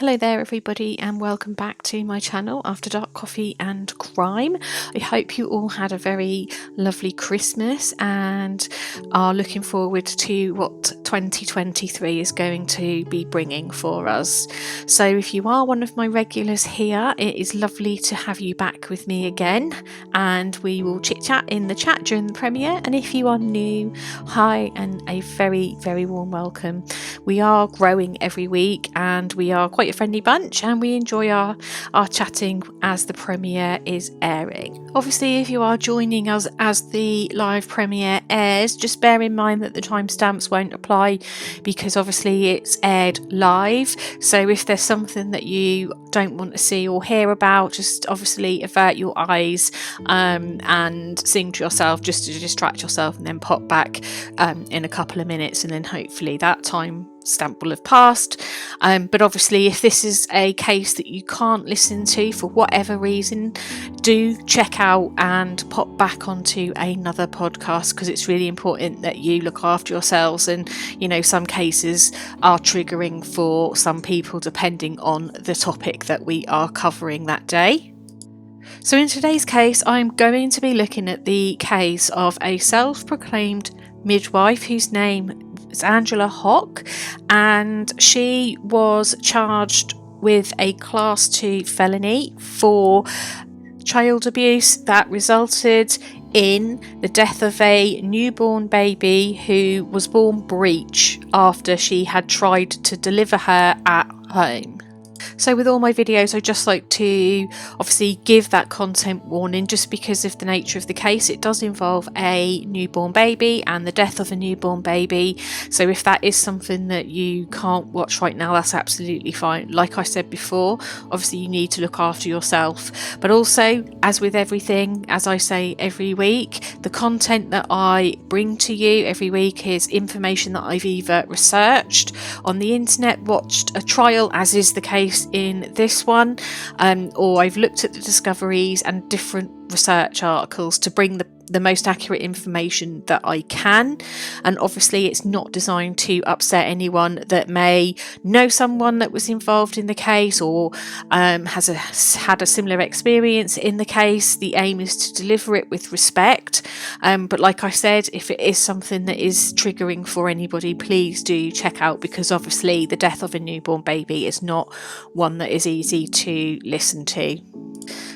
Hello there everybody, and welcome back to my channel After Dark Coffee and Crime. I hope you all had a very lovely Christmas and are looking forward to what 2023 is going to be bringing for us. So if you are one of my regulars here, it is lovely to have you back with me again, and we will chit chat in the chat during the premiere. And if you are new, hi and a very warm welcome. We are growing every week and we are quite a friendly bunch, and we enjoy our chatting as the premiere is airing. Obviously, if you are joining us as the live premiere airs, just bear in mind that the timestamps won't apply because obviously it's aired live. So if there's something that you don't want to see or hear about, just obviously avert your eyes and sing to yourself just to distract yourself, and then pop back in a couple of minutes, and then hopefully that time stamp will have passed. But obviously, if this is a case that you can't listen to for whatever reason, do check out and pop back onto another podcast, because it's really important that you look after yourselves. And you know, some cases are triggering for some people depending on the topic that we are covering that day. So in today's case, I'm going to be looking at the case of a self-proclaimed midwife whose name is Angela Hock, and she was charged with a Class 2 felony for child abuse that resulted in the death of a newborn baby who was born breech after she had tried to deliver her at home. So with all my videos, I just like to obviously give that content warning, just because of the nature of the case. It does involve a newborn baby and the death of a newborn baby. So if that is something that you can't watch right now, that's absolutely fine. Like I said before, obviously you need to look after yourself. But also, as with everything, as I say every week, the content that I bring to you every week is information that I've either researched on the internet, watched a trial, as is the case in this one, or I've looked at the discoveries and different research articles to bring the most accurate information that I can. And obviously it's not designed to upset anyone that may know someone that was involved in the case or has had a similar experience in the case. The aim is to deliver it with respect, but like I said, if it is something that is triggering for anybody, please do check out, because obviously the death of a newborn baby is not one that is easy to listen to.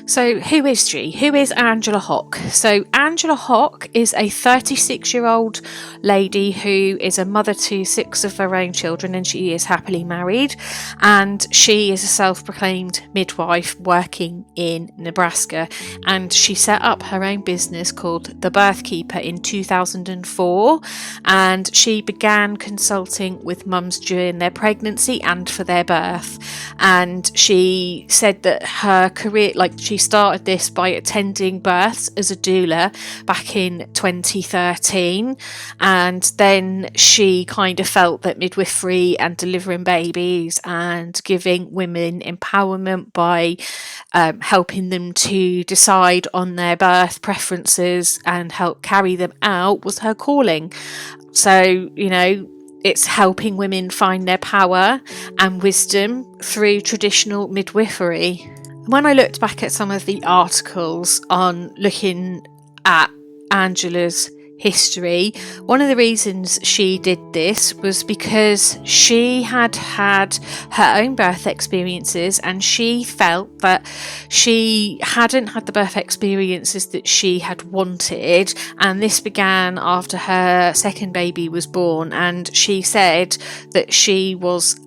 So who is she? Who is Angela Hock? So Angela Hock is a 36-year-old lady who is a mother to 6 of her own children, and she is happily married, and she is a self-proclaimed midwife working in Nebraska, and she set up her own business called The Birth Keeper in 2004, and she began consulting with mums during their pregnancy and for their birth. And she said that her career, she started this by attending births as a doula back in 2013, and then she kind of felt that midwifery and delivering babies and giving women empowerment by helping them to decide on their birth preferences and help carry them out was her calling. So, you know, it's helping women find their power and wisdom through traditional midwifery. When I looked back at some of the articles on looking at Angela's history, one of the reasons she did this was because she had had her own birth experiences, and she felt that she hadn't had the birth experiences that she had wanted, and this began after her second baby was born. And she said that she was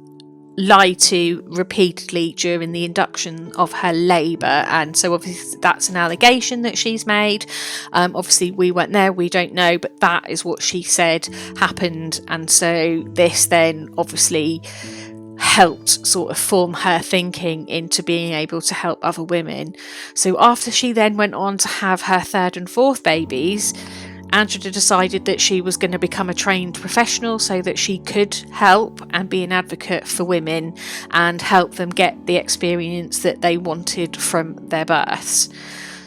lied to repeatedly during the induction of her labour, and so obviously that's an allegation that she's made. Obviously we weren't there, we don't know, but that is what she said happened, and so this then obviously helped sort of form her thinking into being able to help other women. So after she then went on to have her third and fourth babies, Angela decided that she was going to become a trained professional so that she could help and be an advocate for women and help them get the experience that they wanted from their births.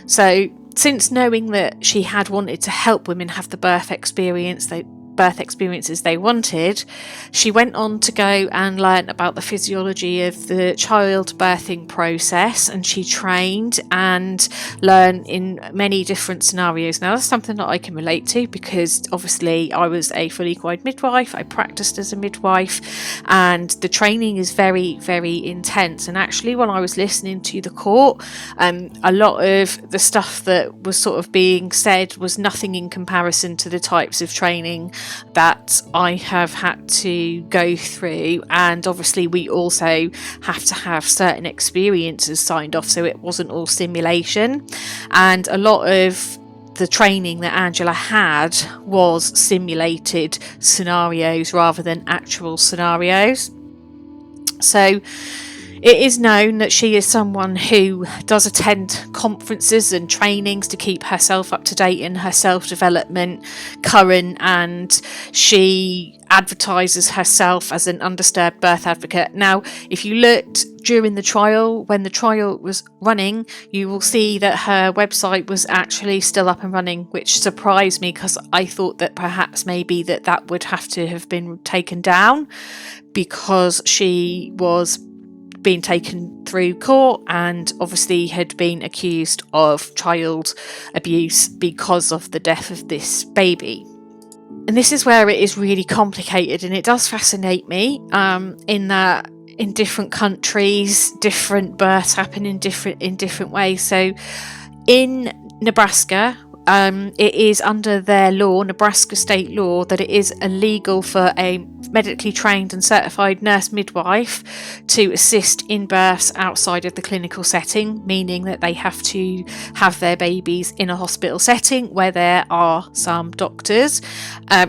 So since knowing that she had wanted to help women have the birth experience birth experiences they wanted, she went on to go and learn about the physiology of the childbirthing process, and she trained and learned in many different scenarios. Now that's something that I can relate to, because obviously I was a fully qualified midwife, I practiced as a midwife, and the training is very, very intense. And actually, when I was listening to the court, a lot of the stuff that was sort of being said was nothing in comparison to the types of training that I have had to go through. And obviously we also have to have certain experiences signed off, so it wasn't all simulation. And a lot of the training that Angela had was simulated scenarios rather than actual scenarios. So it is known that she is someone who does attend conferences and trainings to keep herself up to date in her self-development current, and she advertises herself as an undisturbed birth advocate. Now, if you looked during the trial, when the trial was running, you will see that her website was actually still up and running, which surprised me, because I thought that perhaps maybe that would have to have been taken down, because she was being taken through court and obviously had been accused of child abuse because of the death of this baby. And this is where it is really complicated, and it does fascinate me in that in different countries different births happen in different ways. So in Nebraska, it is under their law, Nebraska state law, that it is illegal for a medically trained and certified nurse midwife to assist in births outside of the clinical setting, meaning that they have to have their babies in a hospital setting where there are some doctors.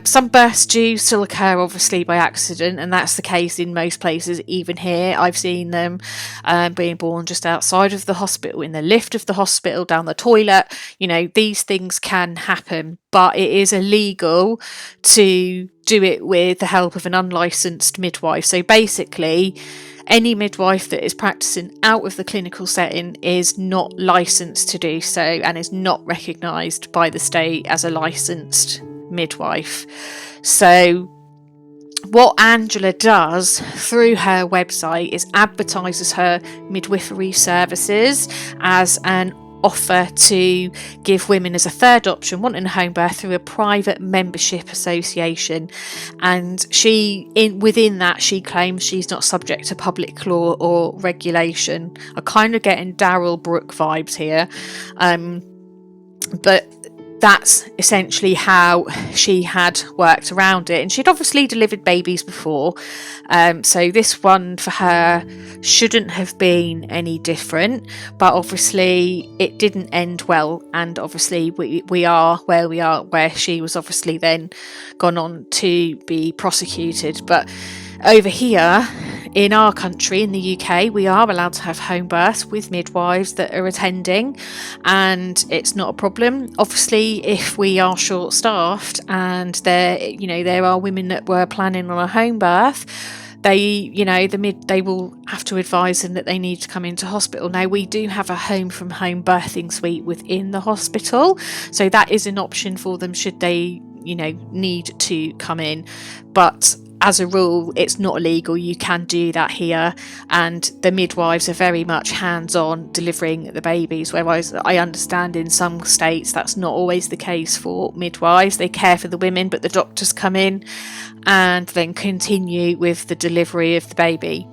Some births do still occur obviously by accident, and that's the case in most places. Even here I've seen them being born just outside of the hospital, in the lift of the hospital, down the toilet. You know, these things can happen, but it is illegal to do it with the help of an unlicensed midwife. So basically, any midwife that is practicing out of the clinical setting is not licensed to do so, and is not recognised by the state as a licensed midwife. So what Angela does through her website is advertises her midwifery services as an offer to give women as a third option wanting a home birth through a private membership association. And within that, she claims she's not subject to public law or regulation. I kind of getting Daryl Brooke vibes here, but that's essentially how she had worked around it. And she'd obviously delivered babies before, so this one for her shouldn't have been any different, but obviously it didn't end well, and obviously we are where we are, where she was obviously then gone on to be prosecuted. But over here in our country, in the UK, we are allowed to have home births with midwives that are attending, and it's not a problem. Obviously, if we are short-staffed and there are women that were planning on a home birth, they will have to advise them that they need to come into hospital. Now, we do have a home from home birthing suite within the hospital, so that is an option for them should they need to come in. But as a rule, it's not illegal. You can do that here, and the midwives are very much hands-on delivering the babies, whereas I understand in some states that's not always the case for midwives. They care for the women, but the doctors come in and then continue with the delivery of the baby.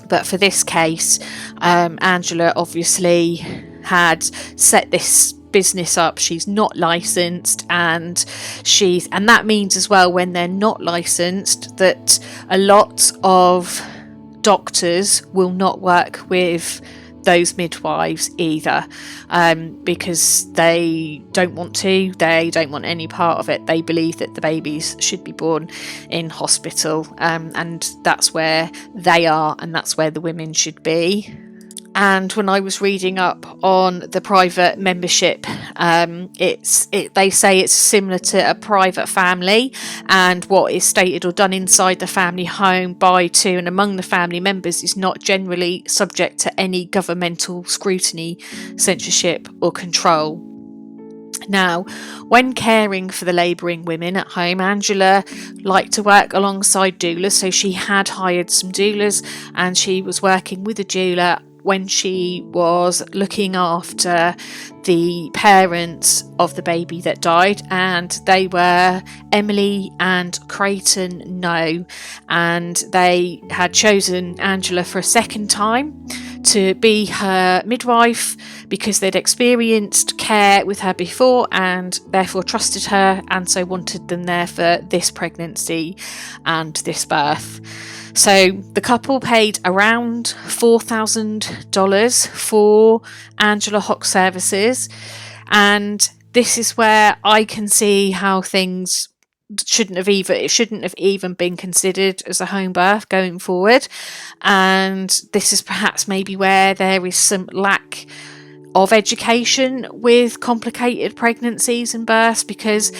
But for this case, Angela obviously had set this business up. She's not licensed, and that means as well, when they're not licensed, that a lot of doctors will not work with those midwives either, because they don't want any part of it. They believe that the babies should be born in hospital, and that's where they are, and that's where the women should be. And when I was reading up on the private membership, they say it's similar to a private family, and what is stated or done inside the family home by, to and among the family members is not generally subject to any governmental scrutiny, censorship or control. Now, when caring for the labouring women at home, Angela liked to work alongside doulas, so she had hired some doulas and she was working with a doula when she was looking after the parents of the baby that died, and they were Emily and Creighton Noe, and they had chosen Angela for a second time to be her midwife because they'd experienced care with her before and therefore trusted her, and so wanted them there for this pregnancy and this birth. So the couple paid around $4,000 for Angela Hock services, and this is where I can see how things shouldn't have even been considered as a home birth going forward. And this is perhaps maybe where there is some lack of education with complicated pregnancies and births, because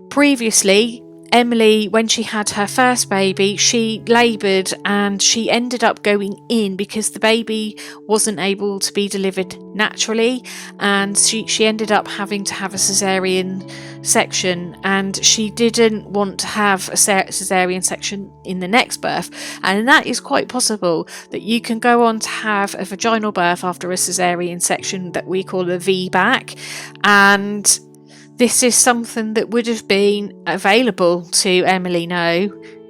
previously Emily, when she had her first baby, she laboured and she ended up going in because the baby wasn't able to be delivered naturally, and she ended up having to have a caesarean section, and she didn't want to have a caesarean section in the next birth. And that is quite possible that you can go on to have a vaginal birth after a caesarean section that we call a VBAC, and this is something that would have been available to Emily Noe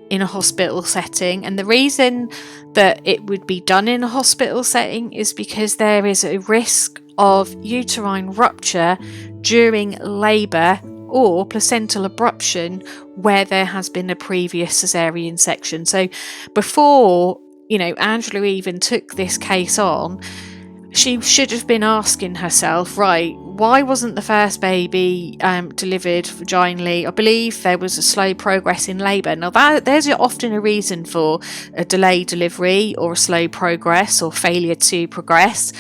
in a hospital setting. And the reason that it would be done in a hospital setting is because there is a risk of uterine rupture during labour or placental abruption where there has been a previous caesarean section. So before, Angela even took this case on, she should have been asking herself, right, why wasn't the first baby delivered vaginally? I believe there was a slow progress in labour. Now, there's often a reason for a delayed delivery or a slow progress or failure to progress,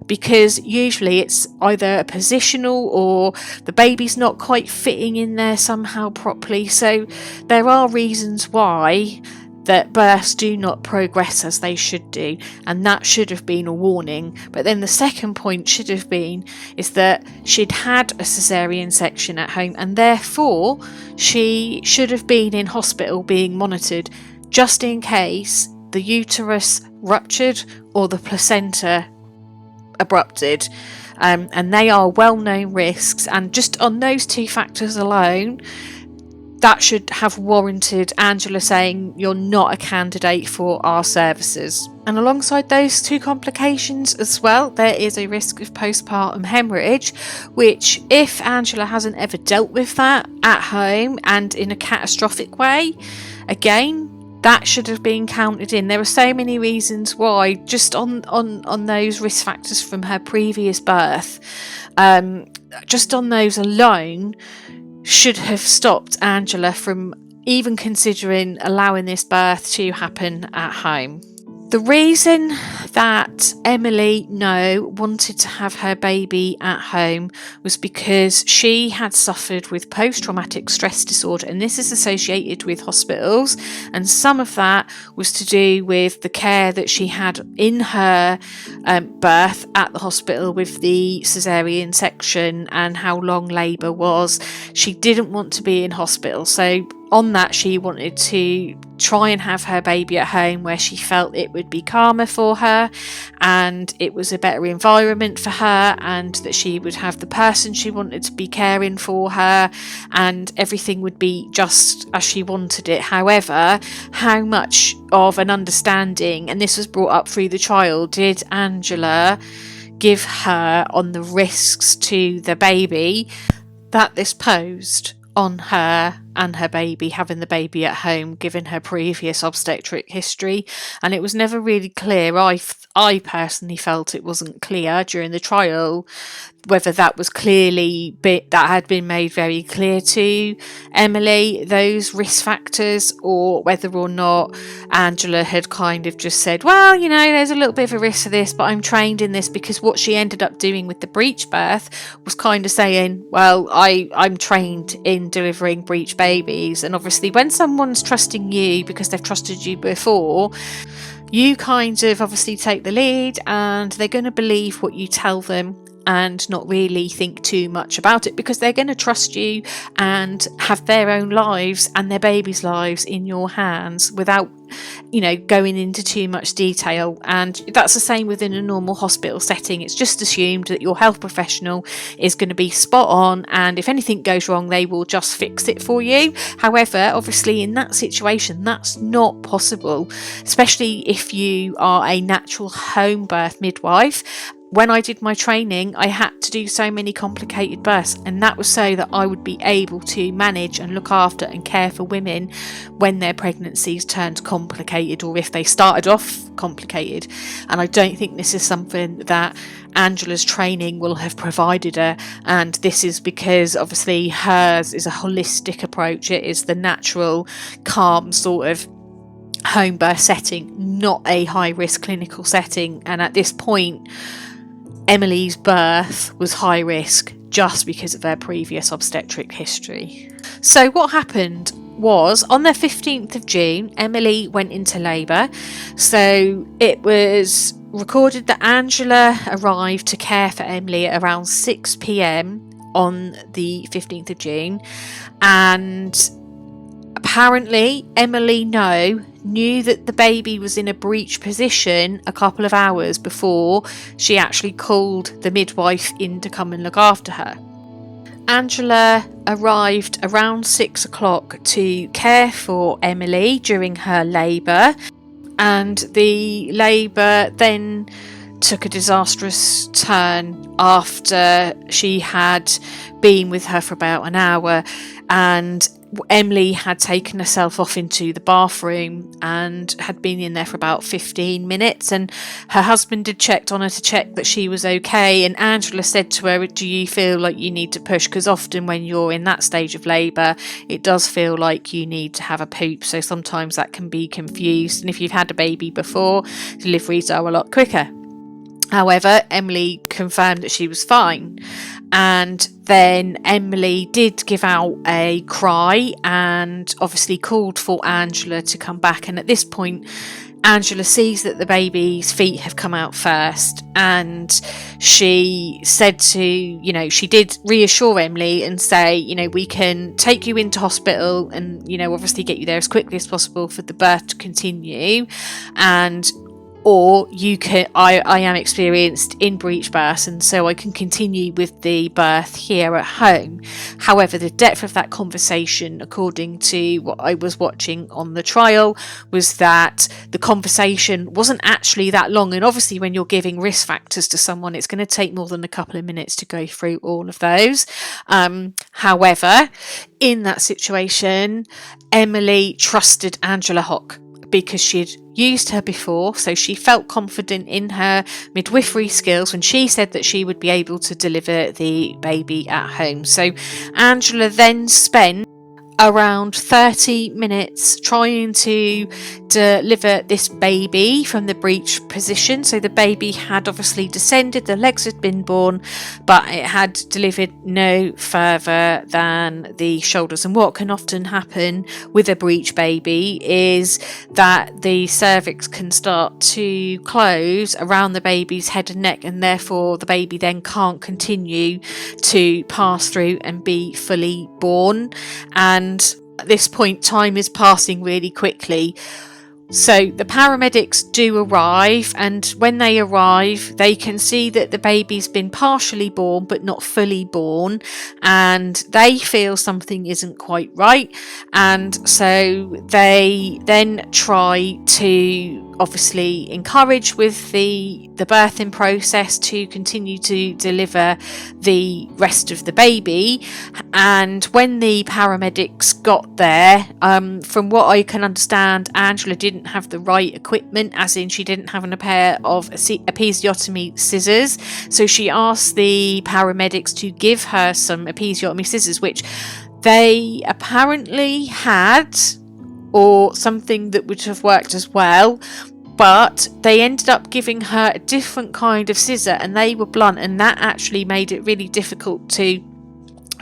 because usually it's either positional or the baby's not quite fitting in there somehow properly. So there are reasons why that births do not progress as they should do, and that should have been a warning. But then the second point should have been is that she'd had a caesarean section at home, and therefore she should have been in hospital being monitored just in case the uterus ruptured or the placenta abrupted, and they are well-known risks, and just on those two factors alone, that should have warranted Angela saying, you're not a candidate for our services. And alongside those two complications as well, there is a risk of postpartum hemorrhage, which, if Angela hasn't ever dealt with that at home and in a catastrophic way, again, that should have been counted in. There are so many reasons why, just on those risk factors from her previous birth, just on those alone, should have stopped Angela from even considering allowing this birth to happen at home. The reason that Emily Noe wanted to have her baby at home was because she had suffered with post-traumatic stress disorder, and this is associated with hospitals, and some of that was to do with the care that she had in her birth at the hospital with the caesarean section and how long labour was. She didn't want to be in hospital, so on that, she wanted to try and have her baby at home where she felt it would be calmer for her and it was a better environment for her, and that she would have the person she wanted to be caring for her and everything would be just as she wanted it. However, how much of an understanding, and this was brought up through the trial, did Angela give her on the risks to the baby that this posed on her and her baby, having the baby at home, given her previous obstetric history? And it was never really clear. I personally felt it wasn't clear during the trial whether that was clearly that had been made very clear to Emily, those risk factors, or whether or not Angela had kind of just said, well, there's a little bit of a risk for this, but I'm trained in this, because what she ended up doing with the breech birth was kind of saying, well, I'm trained in delivering breech babies. And obviously when someone's trusting you because they've trusted you before, you kind of obviously take the lead and they're going to believe what you tell them. and not really think too much about it, because they're going to trust you and have their own lives and their baby's lives in your hands without going into too much detail. And that's the same within a normal hospital setting. It's just assumed that your health professional is going to be spot on, and if anything goes wrong, they will just fix it for you. However, obviously in that situation, that's not possible, especially if you are a natural home birth midwife. When I did my training, I had to do so many complicated births, and that was so that I would be able to manage and look after and care for women when their pregnancies turned complicated, or if they started off complicated. And I don't think this is something that Angela's training will have provided her, and this is because obviously hers is a holistic approach. It is the natural, calm sort of home birth setting, not a high risk clinical setting. And at this point, Emily's birth was high risk just because of their previous obstetric history. So what happened was, on the 15th of June, Emily went into labour. So it was recorded that Angela arrived to care for Emily at around 6 p.m. on the 15th of June. And apparently Emily Noe knew that the baby was in a breech position a couple of hours before she actually called the midwife in to come and look after her. Angela arrived around 6 o'clock to care for Emily during her labour, and the labour then took a disastrous turn after she had been with her for about an hour, and Emily had taken herself off into the bathroom and had been in there for about 15 minutes, and her husband had checked on her to check that she was okay. And Angela said to her, "Do you feel like you need to push?" Because often when you're in that stage of labour, it does feel like you need to have a poop, so sometimes that can be confused, and if you've had a baby before, deliveries are a lot quicker. However, Emily confirmed that she was fine, and then Emily did give out a cry and obviously called for Angela to come back. And at this point, Angela sees that the baby's feet have come out first, and she said to, she did reassure Emily and say, we can take you into hospital and, obviously get you there as quickly as possible for the birth to continue. Or you can, I am experienced in breech births, and so I can continue with the birth here at home. However, the depth of that conversation, according to what I was watching on the trial, was that the conversation wasn't actually that long. And obviously when you're giving risk factors to someone, it's going to take more than a couple of minutes to go through all of those. However, in that situation, Emily trusted Angela Hock, because she'd used her before, so she felt confident in her midwifery skills when she said that she would be able to deliver the baby at home. So Angela then spent around 30 minutes trying to deliver this baby from the breech position. So the baby had obviously descended, the legs had been born, but it had delivered no further than the shoulders. And what can often happen with a breech baby is that the cervix can start to close around the baby's head and neck, and therefore the baby then can't continue to pass through and be fully born. And at this point, time is passing really quickly. So the paramedics do arrive, and when they arrive, they can see that the baby's been partially born but not fully born, and they feel something isn't quite right. And so they then try to obviously encourage with the birthing process to continue to deliver the rest of the baby. And when the paramedics got there, from what I can understand, Angela didn't have the right equipment, as in she didn't have a pair of episiotomy scissors. So she asked the paramedics to give her some episiotomy scissors, which they apparently had, or something that would have worked as well, but they ended up giving her a different kind of scissor, and they were blunt, and that actually made it really difficult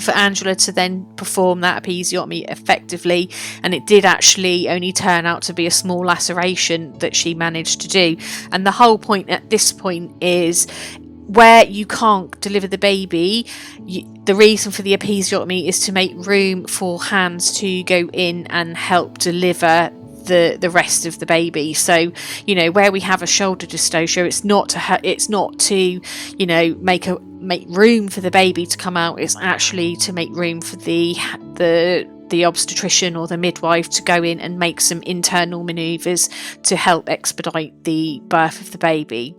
for Angela to then perform that episiotomy effectively. And it did actually only turn out to be a small laceration that she managed to do. And the whole point at this point is where you can't deliver the baby, the reason for the episiotomy is to make room for hands to go in and help deliver the rest of the baby. So, you know, where we have a shoulder dystocia, it's not to you know, make room for the baby to come out. It's actually to make room for the obstetrician or the midwife to go in and make some internal manoeuvres to help expedite the birth of the baby.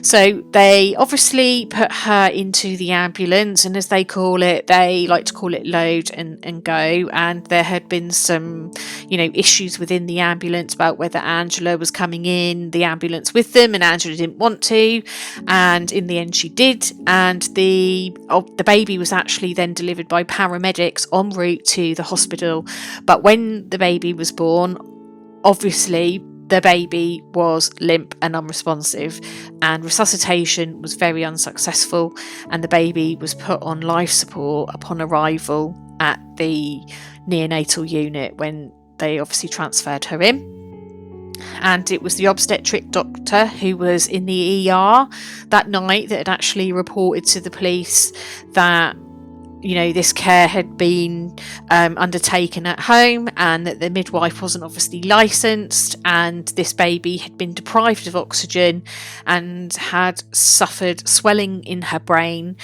So they obviously put her into the ambulance, and as they call it, they like to call it load and go. And there had been some, you know, issues within the ambulance about whether Angela was coming in the ambulance with them, and Angela didn't want to, and in the end she did. And the baby was actually then delivered by paramedics en route to the hospital. But when the baby was born, obviously the baby was limp and unresponsive, and resuscitation was very unsuccessful, and the baby was put on life support upon arrival at the neonatal unit when they obviously transferred her in. And it was the obstetric doctor who was in the ER that night that had actually reported to the police that, you know, this care had been undertaken at home, and that the midwife wasn't obviously licensed, and this baby had been deprived of oxygen and had suffered swelling in her brain.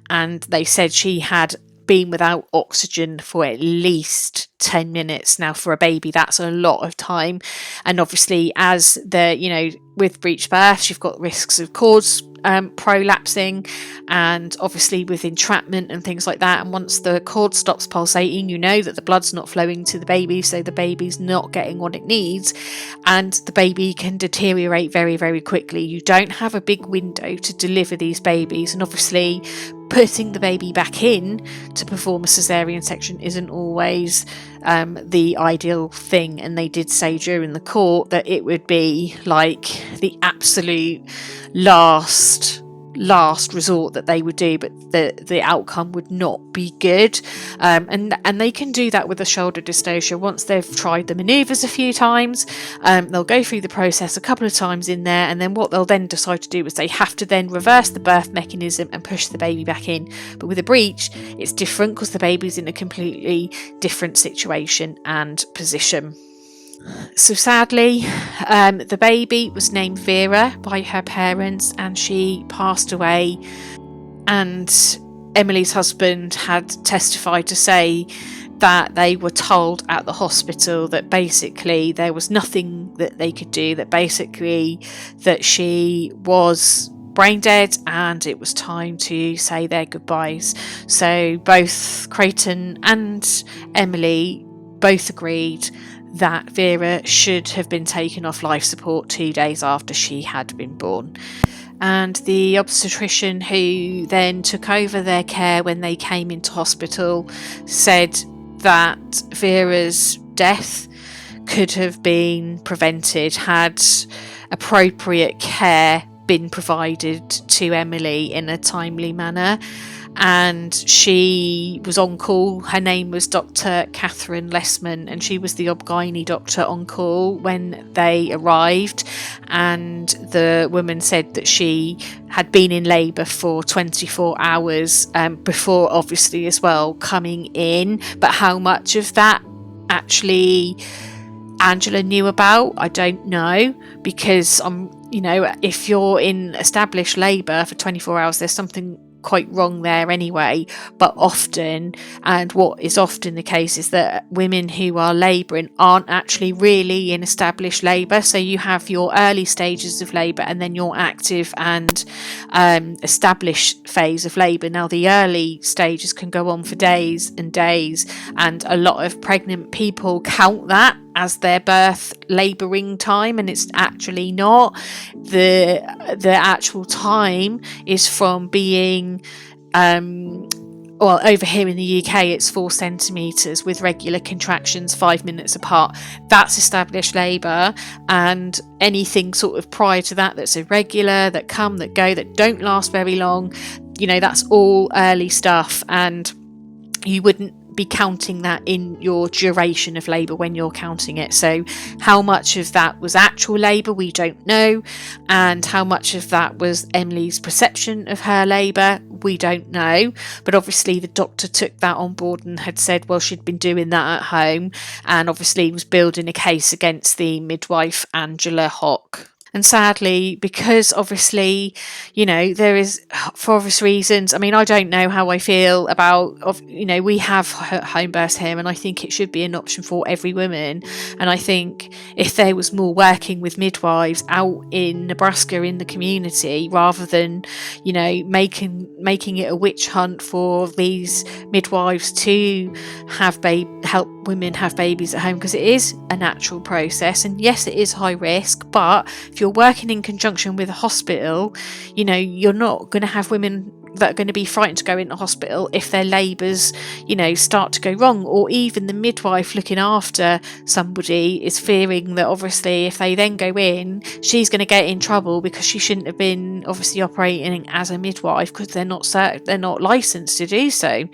And they said she had been without oxygen for at least 10 minutes. Now, for a baby, that's a lot of time. And obviously, as you know, with breech births, you've got risks of cords prolapsing, and obviously with entrapment and things like that. And once the cord stops pulsating, you know that the blood's not flowing to the baby, so the baby's not getting what it needs, and the baby can deteriorate very, very quickly. You don't have a big window to deliver these babies, and obviously putting the baby back in to perform a cesarean section isn't always the ideal thing. And they did say during the court that it would be like the absolute last resort that they would do, but the outcome would not be good. And they can do that with a shoulder dystocia. Once they've tried the manoeuvres a few times, they'll go through the process a couple of times in there, and then what they'll then decide to do is they have to then reverse the birth mechanism and push the baby back in. But with a breech, it's different because the baby's in a completely different situation and position. So sadly, the baby was named Vera by her parents, and she passed away. And Emily's husband had testified to say that they were told at the hospital that basically there was nothing that they could do, that basically that she was brain dead and it was time to say their goodbyes. So both Creighton and Emily both agreed that Vera should have been taken off life support 2 days after she had been born. And the obstetrician who then took over their care when they came into hospital said that Vera's death could have been prevented had appropriate care been provided to Emily in a timely manner. And she was on call. Her name was Dr. Catherine Lessman, and she was the ob-gynae doctor on call when they arrived. And the woman said that she had been in labour for 24 hours before, obviously, as well, coming in. But how much of that actually Angela knew about, I don't know, because you know, if you're in established labour for 24 hours, there's something quite wrong there anyway. But often, and what is often the case, is that women who are labouring aren't actually really in established labour. So you have your early stages of labour and then your active and established phase of labour. Now, the early stages can go on for days and days, and a lot of pregnant people count that as their birth labouring time, and it's actually not. The actual time is from being well, over here in the UK it's 4 centimetres with regular contractions 5 minutes apart. That's established labour, and anything sort of prior to that that's irregular, that come, that go, that don't last very long, you know, that's all early stuff. And you wouldn't be counting that in your duration of labour when you're counting it. So how much of that was actual labour, we don't know, and how much of that was Emily's perception of her labour, we don't know. But obviously the doctor took that on board and had said, well, she'd been doing that at home, and obviously was building a case against the midwife Angela Hock. And sadly, because obviously, there is, for obvious reasons, I mean, I don't know how I feel about, we have home births here, and I think it should be an option for every woman. And I think if there was more working with midwives out in Nebraska in the community, rather than, making it a witch hunt for these midwives to help women have babies at home, because it is a natural process, and yes, it is high risk, but if you're working in conjunction with a hospital, you're not going to have women that are going to be frightened to go into hospital if their labours, start to go wrong, or even the midwife looking after somebody is fearing that obviously if they then go in, she's going to get in trouble because she shouldn't have been obviously operating as a midwife, because they're not licensed to do so.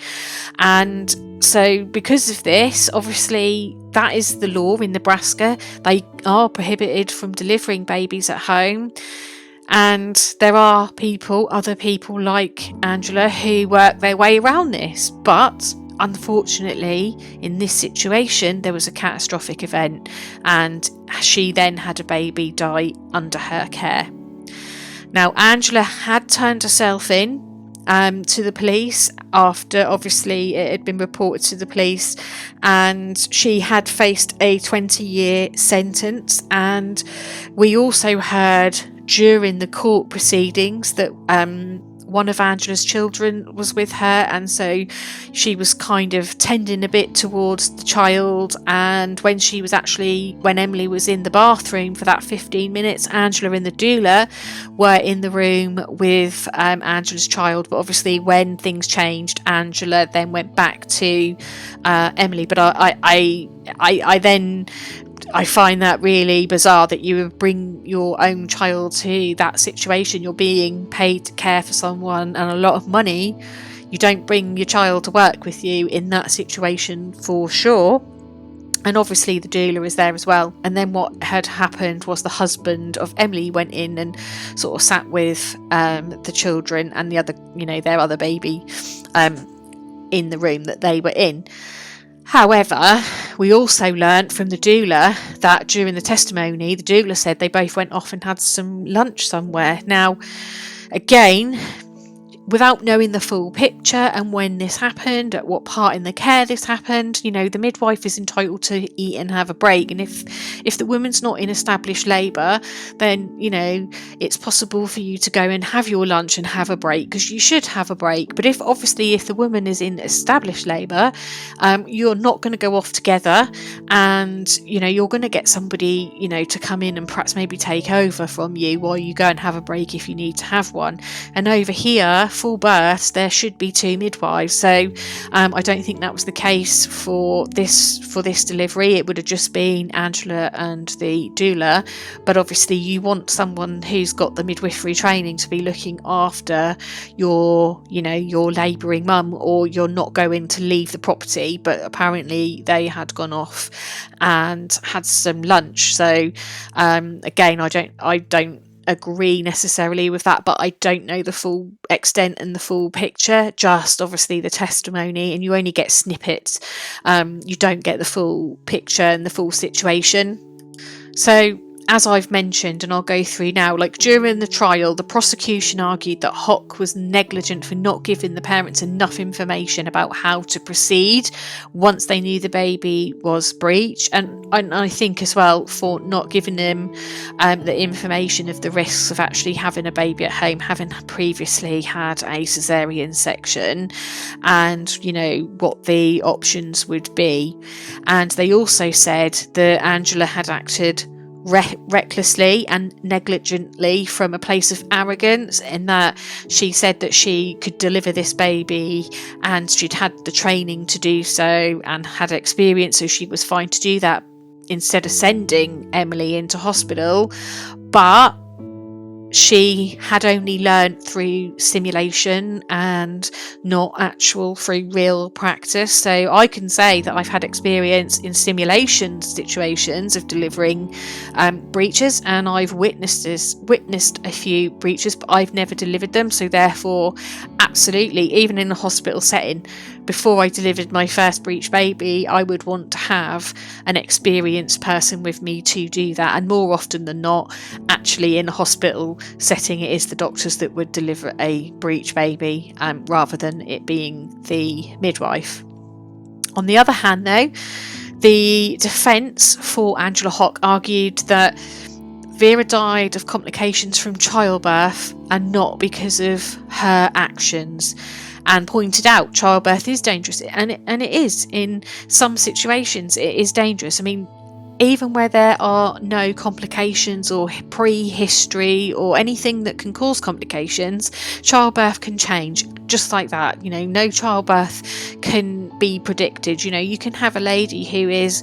And so because of this, obviously that is the law in Nebraska. They are prohibited from delivering babies at home. And there are other people like Angela, who work their way around this. But unfortunately, in this situation, there was a catastrophic event, and she then had a baby die under her care. Now, Angela had turned herself in to the police after obviously it had been reported to the police, and she had faced a 20-year sentence. And we also heard during the court proceedings that one of Angela's children was with her, and so she was kind of tending a bit towards the child. And when Emily was in the bathroom for that 15 minutes, Angela and the doula were in the room with Angela's child. But obviously when things changed, Angela then went back to Emily. But I find that really bizarre that you would bring your own child to that situation. You're being paid to care for someone and a lot of money. You don't bring your child to work with you in that situation, for sure. And obviously the doula is there as well. And then what had happened was the husband of Emily went in and sort of sat with the children and the other, their other baby in the room that they were in. However, we also learnt from the doula that during the testimony, the doula said they both went off and had some lunch somewhere. Now, again, without knowing the full picture and when this happened, at what part in the care this happened, the midwife is entitled to eat and have a break. And if the woman's not in established labour, then, it's possible for you to go and have your lunch and have a break, because you should have a break. But if the woman is in established labour, you're not going to go off together, and, you're going to get somebody, to come in and perhaps maybe take over from you while you go and have a break if you need to have one. And over here, full births, there should be 2 midwives. So I don't think that was the case for this delivery. It would have just been Angela and the doula. But obviously you want someone who's got the midwifery training to be looking after your labouring mum, or you're not going to leave the property. But apparently they had gone off and had some lunch. So again, I don't agree necessarily with that, but I don't know the full extent and the full picture, just obviously the testimony, and you only get snippets. You don't get the full picture and the full situation. So as I've mentioned, and I'll go through now, during the trial, the prosecution argued that Hock was negligent for not giving the parents enough information about how to proceed once they knew the baby was breech, and I think as well for not giving them the information of the risks of actually having a baby at home, having previously had a caesarean section, and what the options would be. And they also said that Angela had acted recklessly and negligently from a place of arrogance, in that she said that she could deliver this baby and she'd had the training to do so and had experience, so she was fine to do that instead of sending Emily into hospital. But she had only learnt through simulation and not actual through real practice. So I can say that I've had experience in simulation situations of delivering breeches, and I've witnessed a few breeches, but I've never delivered them. So therefore, absolutely, even in a hospital setting, before I delivered my first breech baby, I would want to have an experienced person with me to do that. And more often than not, actually in a hospital setting, it is the doctors that would deliver a breech baby rather than it being the midwife. On the other hand, though, the defence for Angela Hock argued that Vera died of complications from childbirth and not because of her actions, and pointed out childbirth is dangerous, and it is. In some situations it is dangerous. I mean, even where there are no complications or pre-history or anything that can cause complications, childbirth can change just like that. No childbirth can be predicted. You can have a lady who is,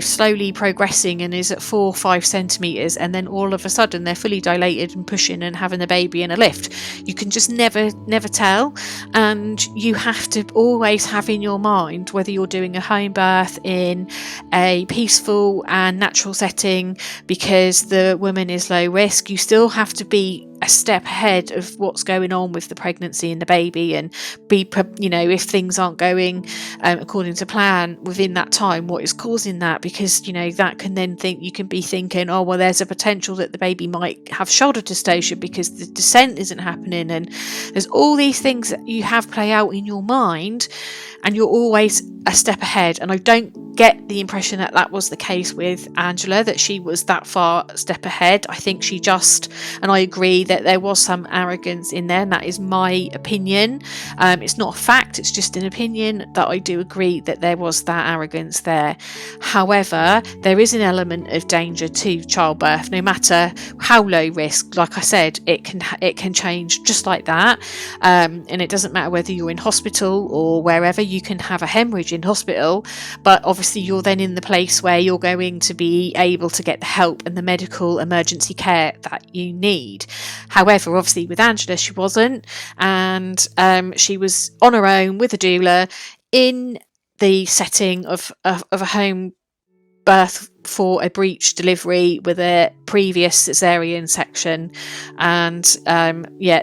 slowly progressing and is at 4 or 5 centimetres, and then all of a sudden they're fully dilated and pushing and having a baby in a lift. You can just never tell. And you have to always have in your mind, whether you're doing a home birth in a peaceful and natural setting because the woman is low risk, you still have to be a step ahead of what's going on with the pregnancy and the baby, and be, if things aren't going according to plan within that time, what is causing that? Because that can then you can be thinking, oh well, there's a potential that the baby might have shoulder dystocia because the descent isn't happening, and there's all these things that you have play out in your mind, and you're always a step ahead. And I don't get the impression that that was the case with Angela, that she was that far step ahead. I think she just, and I agree that there was some arrogance in there, and that is my opinion. It's not a fact, it's just an opinion, that I do agree that there was that arrogance there. However, there is an element of danger to childbirth, no matter how low risk. Like I said, it can change just like that, and it doesn't matter whether you're in hospital or wherever. You can have a hemorrhage in hospital, but obviously you're then in the place where you're going to be able to get the help and the medical emergency care that you need. However, obviously with Angela, she wasn't, and she was on her own with a doula in the setting of a home birth for a breech delivery with a previous cesarean section. And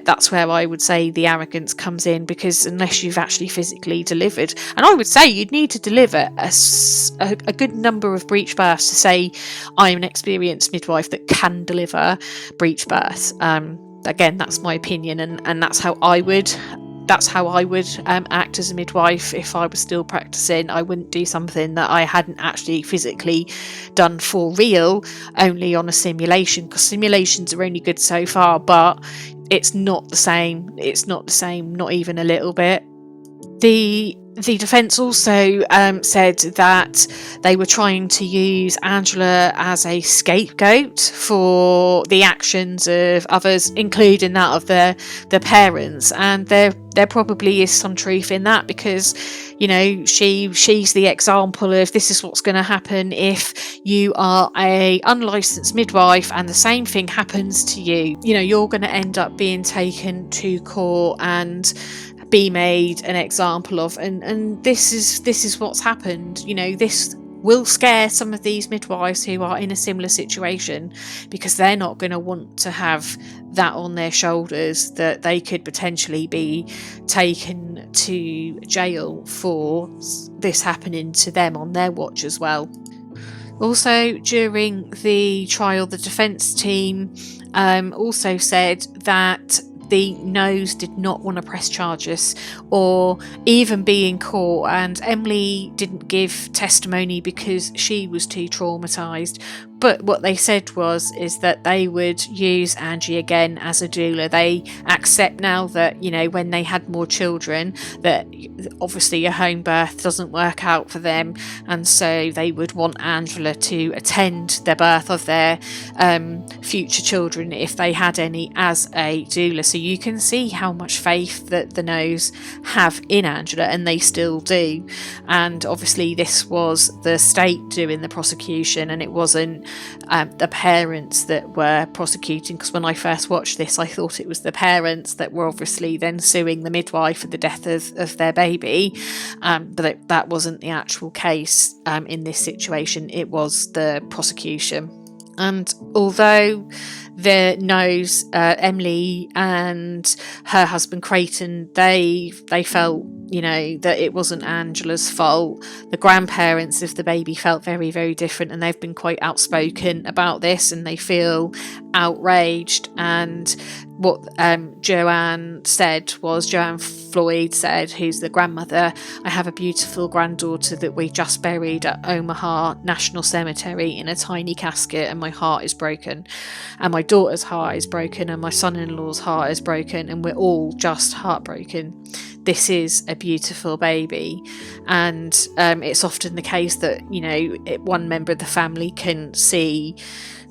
that's where I would say the arrogance comes in, because unless you've actually physically delivered, and I would say you'd need to deliver a good number of breech births to say I'm an experienced midwife that can deliver breech births. Again, that's my opinion, and that's how I would act as a midwife if I was still practicing. I wouldn't do something that I hadn't actually physically done for real, only on a simulation, because simulations are only good so far, but it's not the same, not even a little bit. The defence also said that they were trying to use Angela as a scapegoat for the actions of others, including that of their parents, and there probably is some truth in that, because she's the example of this is what's going to happen if you are a unlicensed midwife and the same thing happens to you. You're going to end up being taken to court and be made an example of, and this is what's happened. This will scare some of these midwives who are in a similar situation, because they're not going to want to have that on their shoulders, that they could potentially be taken to jail for this happening to them on their watch as well. Also, during the trial, the defence team also said that the Noes did not want to press charges or even be in court, and Emily didn't give testimony because she was too traumatised. But what they said is that they would use Angie again as a doula. They accept now that, when they had more children, that obviously a home birth doesn't work out for them. And so they would want Angela to attend the birth of their future children, if they had any, as a doula. So you can see how much faith that the Noes have in Angela, and they still do. And obviously this was the state doing the prosecution, and it wasn't the parents that were prosecuting, because when I first watched this I thought it was the parents that were obviously then suing the midwife for the death of their baby, but that wasn't the actual case in this situation. It was the prosecution. And although the Noes, Emily and her husband Creighton, they felt, you know, that it wasn't Angela's fault. The grandparents of the baby felt very, very different, and they've been quite outspoken about this, and they feel outraged. And what Joanne Floyd said, who's the grandmother, "I have a beautiful granddaughter that we just buried at Omaha National Cemetery in a tiny casket, and my heart is broken, and my daughter's heart is broken, and my son-in-law's heart is broken, and we're all just heartbroken. This is a beautiful baby." And it's often the case that, you know, one member of the family can see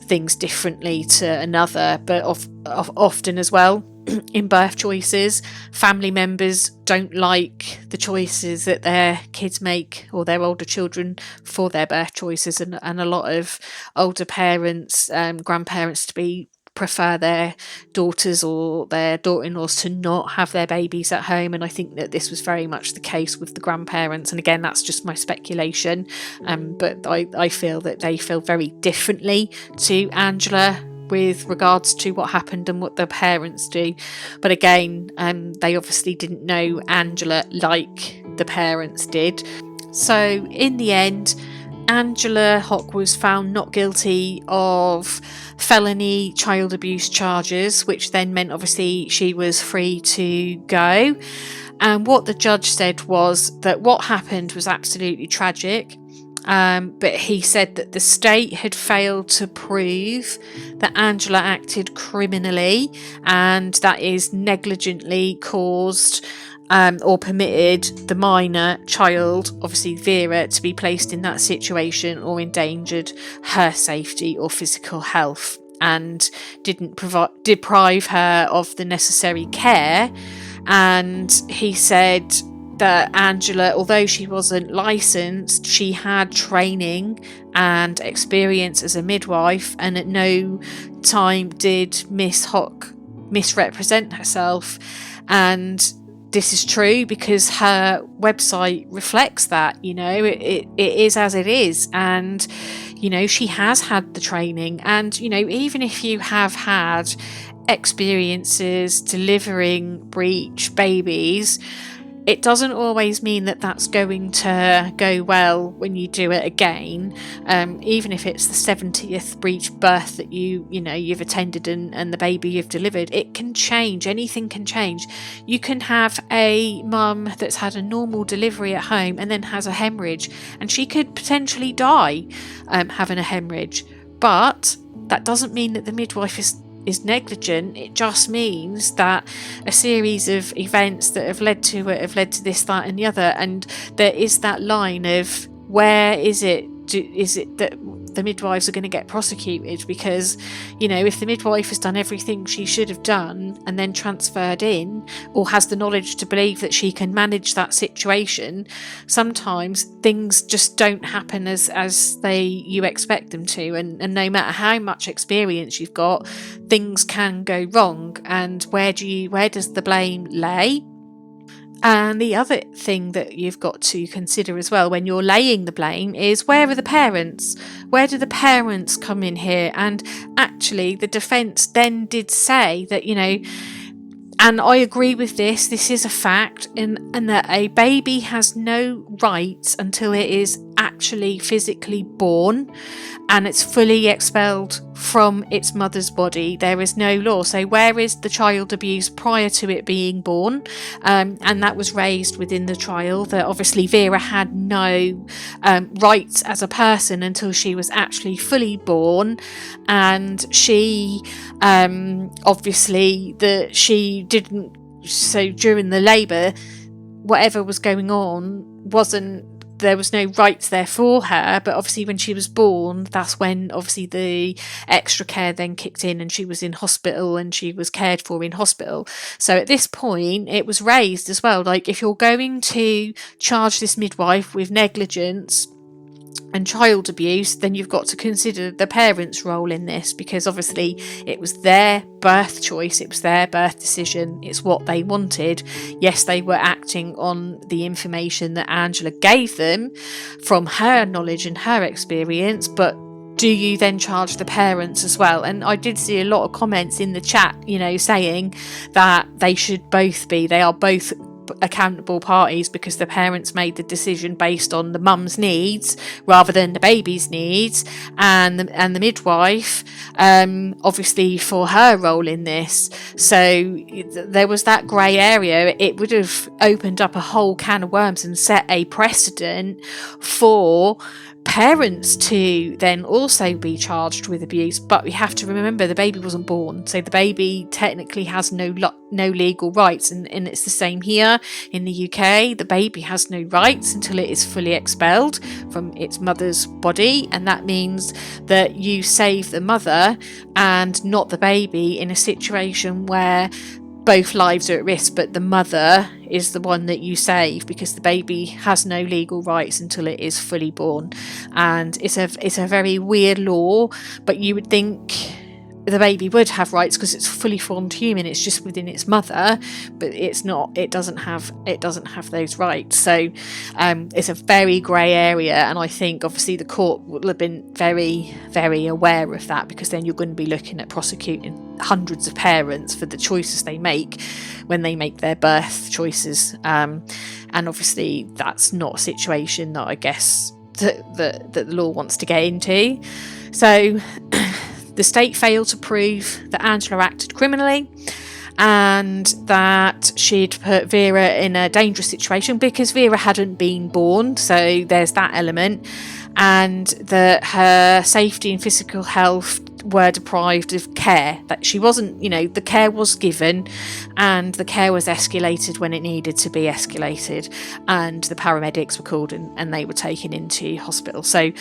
things differently to another, but often as well in birth choices, family members don't like the choices that their kids make, or their older children, for their birth choices, and a lot of older parents, grandparents prefer their daughters or their daughter-in-laws to not have their babies at home. And I think that this was very much the case with the grandparents, and again, that's just my speculation, but I feel that they feel very differently to Angela with regards to what happened and what the parents do. But again, they obviously didn't know Angela like the parents did. So in the end, Angela Hock was found not guilty of felony child abuse charges, which then meant obviously she was free to go. And what the judge said was that what happened was absolutely tragic, but he said that the state had failed to prove that Angela acted criminally, and that is negligently caused or permitted the minor child, obviously Vera, to be placed in that situation or endangered her safety or physical health, and didn't deprive her of the necessary care. And he said that Angela, although she wasn't licensed, she had training and experience as a midwife, and at no time did Miss Hock misrepresent herself. And this is true because her website reflects that, you know, it is as it is. And, you know, she has had the training. And, you know, even if you have had experiences delivering breech babies, it doesn't always mean that that's going to go well when you do it again. Even if it's the 70th breech birth that you've attended and the baby you've delivered, it can change. Anything can change. You can have a mum that's had a normal delivery at home and then has a hemorrhage, and she could potentially die having a hemorrhage. But that doesn't mean that the midwife is negligent. It just means that a series of events that have led to this, that and the other, and there is that line of where is it that the midwives are going to get prosecuted? Because, you know, if the midwife has done everything she should have done and then transferred in, or has the knowledge to believe that she can manage that situation, sometimes things just don't happen as you expect them to, and no matter how much experience you've got, things can go wrong. And where does the blame lay? And the other thing that you've got to consider as well when you're laying the blame is, where are the parents? Where do the parents come in here? And actually, the defence then did say that, you know, and I agree with this is a fact, and that a baby has no rights until it is actually physically born and it's fully expelled from its mother's body. There is no law. So where is the child abuse prior to it being born? And that was raised within the trial, that obviously Vera had no rights as a person until she was actually fully born. And she obviously that she didn't, so during the labour, whatever was going on there was no rights there for her. But obviously when she was born, that's when obviously the extra care then kicked in, and she was in hospital and she was cared for in hospital. So at this point it was raised as well, like, if you're going to charge this midwife with negligence, and child abuse, then you've got to consider the parents' role in this, because obviously it was their birth choice, it was their birth decision, it's what they wanted. Yes, they were acting on the information that Angela gave them from her knowledge and her experience, but do you then charge the parents as well? And I did see a lot of comments in the chat, saying that they are both accountable parties, because the parents made the decision based on the mum's needs rather than the baby's needs, and the midwife obviously for her role in this. So there was that grey area. It would have opened up a whole can of worms and set a precedent for parents to then also be charged with abuse. But we have to remember the baby wasn't born, so the baby technically has no legal rights, and it's the same here in the UK. The baby has no rights until it is fully expelled from its mother's body, and that means that you save the mother and not the baby in a situation where both lives are at risk, but the mother is the one that you save, because the baby has no legal rights until it is fully born. And it's a very weird law, but you would think the baby would have rights because it's a fully formed human, it's just within its mother, but it's not, it doesn't have those rights. So it's a very grey area, and I think obviously the court will have been very, very aware of that, because then you're going to be looking at prosecuting hundreds of parents for the choices they make when they make their birth choices, and obviously that's not a situation that I guess that the law wants to get into. So the state failed to prove that Angela acted criminally and that she'd put Vera in a dangerous situation, because Vera hadn't been born, so there's that element, and that her safety and physical health were deprived of care, that she wasn't, the care was given and the care was escalated when it needed to be escalated, and the paramedics were called and they were taken into hospital. So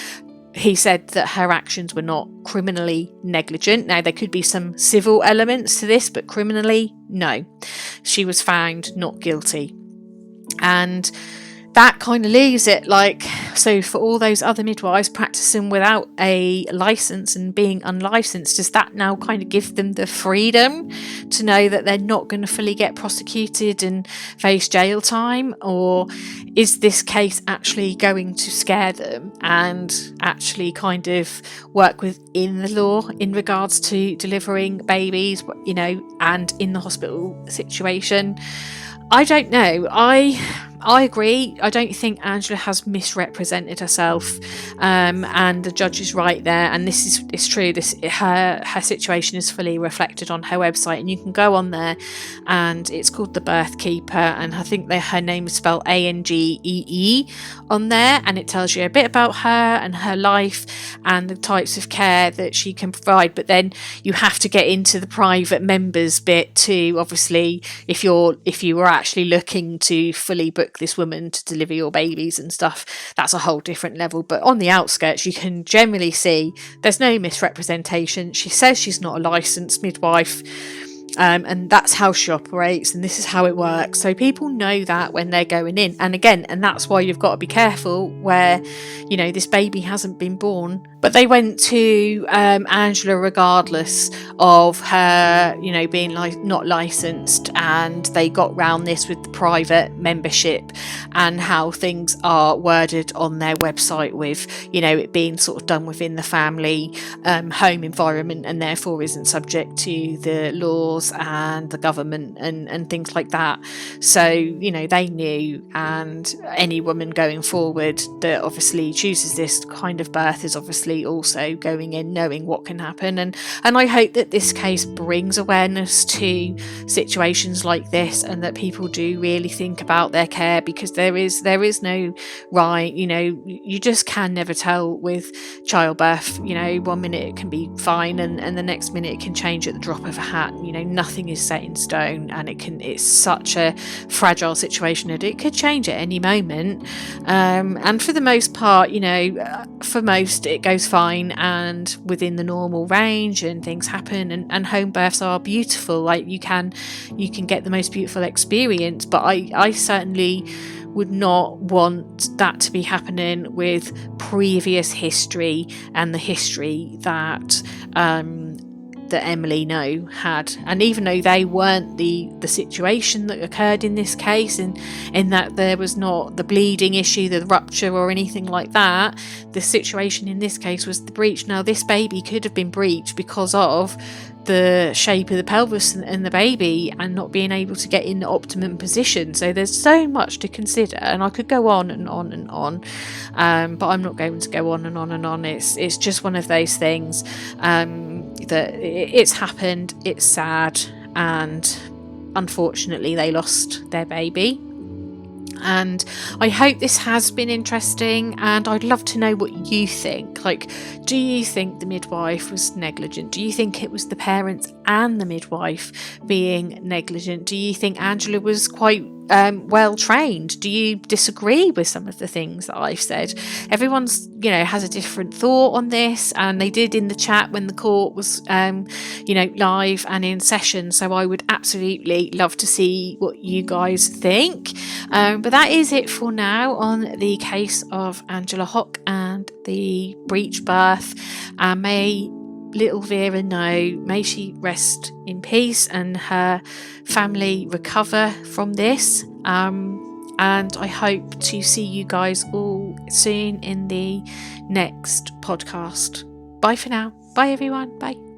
he said that her actions were not criminally negligent. Now, there could be some civil elements to this, but criminally, no. She was found not guilty. And that kind of leaves it so for all those other midwives practicing without a license and being unlicensed, does that now kind of give them the freedom to know that they're not going to fully get prosecuted and face jail time? Or is this case actually going to scare them and actually kind of work within the law in regards to delivering babies, and in the hospital situation? I don't know. I agree. I don't think Angela has misrepresented herself, and the judge is right there. And this is true. Her situation is fully reflected on her website, and you can go on there, and it's called The Birth Keeper, and I think her name is spelled Angee on there, and it tells you a bit about her and her life and the types of care that she can provide. But then you have to get into the private members bit too. Obviously, if you were actually looking to fully book this woman to deliver your babies and stuff, that's a whole different level. But on the outskirts, you can generally see there's no misrepresentation. She says she's not a licensed midwife, and that's how she operates, and this is how it works. So people know that when they're going in, and that's why you've got to be careful where this baby hasn't been born, but they went to Angela regardless of her being not licensed, and they got round this with the private membership and how things are worded on their website, with it being sort of done within the family home environment, and therefore isn't subject to the laws and the government and things like that. So they knew, and any woman going forward that obviously chooses this kind of birth is obviously also going in knowing what can happen. And I hope that this case brings awareness to situations like this, and that people do really think about their care, because there is no right, you just can never tell with childbirth. 1 minute it can be fine, and the next minute it can change at the drop of a hat. Nothing is set in stone, and it's such a fragile situation that it could change at any moment. And for the most part, for most it goes was fine and within the normal range, and things happen, and home births are beautiful. Like you can get the most beautiful experience, but I certainly would not want that to be happening with previous history and the history that that Emily Noe had. And even though they weren't the situation that occurred in this case, in that there was not the bleeding issue, the rupture or anything like that, the situation in this case was the breech. Now this baby could have been breached because of the shape of the pelvis and the baby, and not being able to get in the optimum position. So there's so much to consider, and I could go on and on and on, but I'm not going to go on and on and on. It's just one of those things that it's happened, it's sad, and unfortunately they lost their baby. And I hope this has been interesting, and I'd love to know what you think. Like, do you think the midwife was negligent? Do you think it was the parents and the midwife being negligent? Do you think Angela was quite well trained? Do you disagree with some of the things that I've said? Everyone's, has a different thought on this, and they did in the chat when the court was, live and in session. So I would absolutely love to see what you guys think. But that is it for now on the case of Angela Hock and the breech birth. May little Vera know, may she rest in peace and her family recover from this. And I hope to see you guys all soon in the next podcast. Bye for now. Bye everyone. Bye.